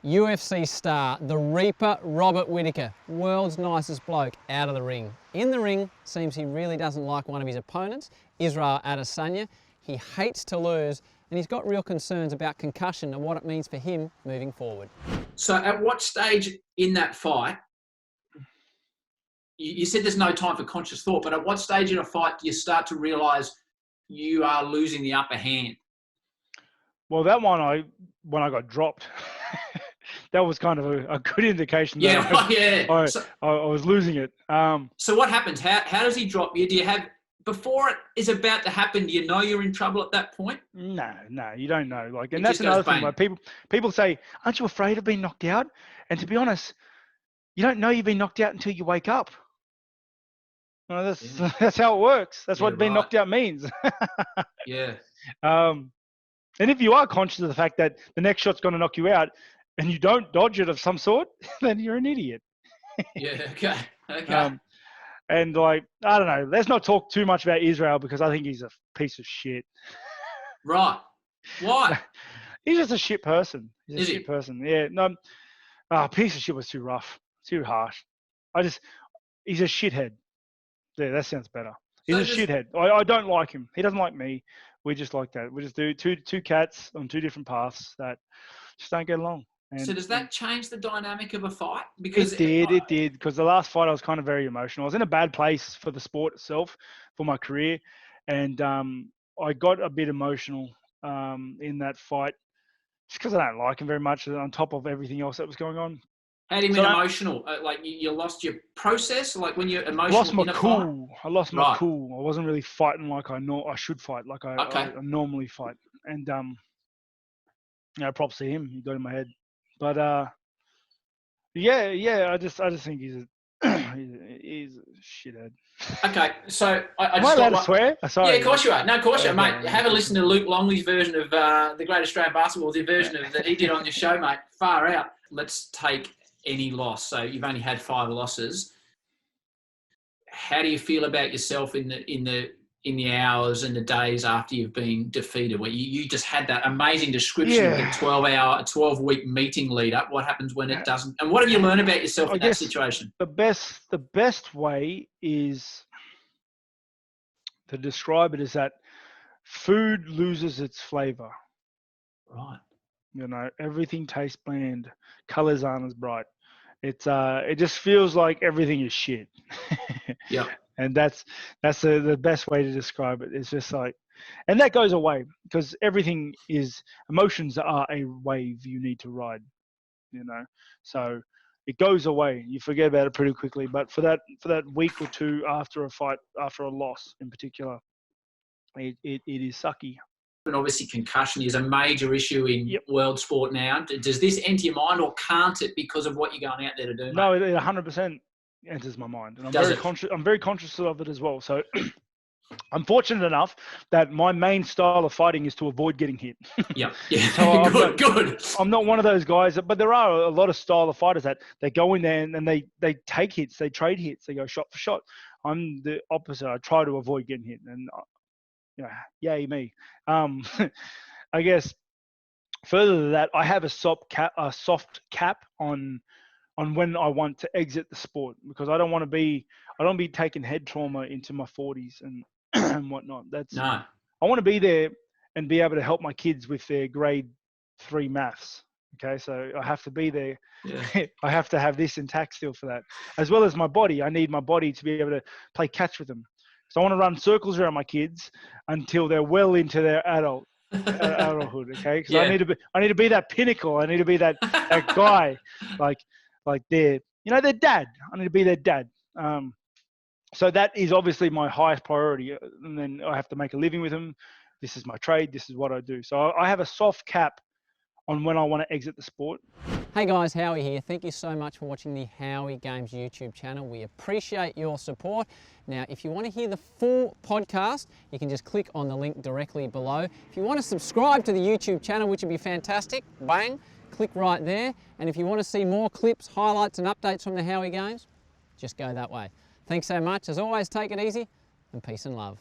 UFC star, the Reaper, Robert Whittaker, world's nicest bloke, out of the ring. In the ring, seems he really doesn't like one of his opponents, Israel Adesanya. He hates to lose, and he's got real concerns about concussion and what it means for him moving forward. So at what stage in that fight, you said there's no time for conscious thought, but at what stage in a fight do you start to realise you are losing the upper hand? Well, that one, when I got dropped, that was kind of a good indication that I was losing it. So what happens? How does he drop you? Do you have, before it is about to happen, do you know you're in trouble at that point? No, you don't know. Like, and that's another thing. Like people say, "Aren't you afraid of being knocked out?" And to be honest, you don't know you've been knocked out until you wake up. Well, that's how it works. That's what being knocked out means. Yeah. And if you are conscious of the fact that the next shot's going to knock you out, and you don't dodge it of some sort, then you're an idiot. Yeah. Okay. And like, I don't know. Let's not talk too much about Israel because I think he's a piece of shit. Right. Why? He's just a shit person. He's a shit person. Yeah. No. Piece of shit was too rough, too harsh. He's a shithead. Yeah, that sounds better. He's a shithead. I don't like him. He doesn't like me. We just like that. We just do two cats on two different paths that just don't get along. And, so does that change the dynamic of a fight? Because it did. Because the last fight I was kind of very emotional. I was in a bad place for the sport itself, for my career, and I got a bit emotional in that fight just because I don't like him very much. On top of everything else that was going on. How do you mean emotional? Like you lost your process? Like when you're emotional? Lost my cool. I lost my cool. I wasn't really fighting like I should fight, like I normally fight. And props to him. He got in my head. But I just think he's a shithead. Okay, so I just allowed to swear? Sorry. Yeah, of course you are. No, of course you are, mate. Have a listen to Luke Longley's version of the Great Australian Basketball, the version of that he did on your show, mate. Far out. Let's take any loss. So you've only had 5 losses. How do you feel about yourself in the hours and the days after you've been defeated? Where you just had that amazing description of the 12-week meeting lead up. What happens when it doesn't? And what have you learned about yourself in that situation? The best way is to describe it is that food loses its flavor. Right. Everything tastes bland. Colors aren't as bright. It just feels like everything is shit. Yeah. And that's the best way to describe it. It's just like, and that goes away because emotions are a wave you need to ride. So it goes away. You forget about it pretty quickly. But for that week or two after a fight, after a loss in particular, it is sucky. And obviously concussion is a major issue in world sport now. Does this enter your mind or can't it because of what you're going out there to do? No, it 100% enters my mind. And I'm very conscious of it as well. So I'm fortunate enough that my main style of fighting is to avoid getting hit. Yeah. So good. I'm not one of those guys, but there are a lot of style of fighters that they go in there and they take hits, they trade hits, they go shot for shot. I'm the opposite. I try to avoid getting hit, and yay me. I guess further to that, I have a soft cap on when I want to exit the sport because I don't want to be taking head trauma into my 40s and whatnot. I want to be there and be able to help my kids with their grade 3 maths. Okay, so I have to be there. Yeah. I have to have this intact still for that, as well as my body. I need my body to be able to play catch with them. So I want to run circles around my kids until they're well into their adulthood. Okay, because I need to be that pinnacle. I need to be that guy, like their dad. I need to be their dad. So that is obviously my highest priority. And then I have to make a living with them. This is my trade. This is what I do. So I have a soft cap on when I want to exit the sport. Hey guys, Howie here. Thank you so much for watching the Howie Games YouTube channel. We appreciate your support. Now, if you want to hear the full podcast, you can just click on the link directly below. If you want to subscribe to the YouTube channel, which would be fantastic, bang, click right there. And if you want to see more clips, highlights and updates from the Howie Games, just go that way. Thanks so much. As always, take it easy and peace and love.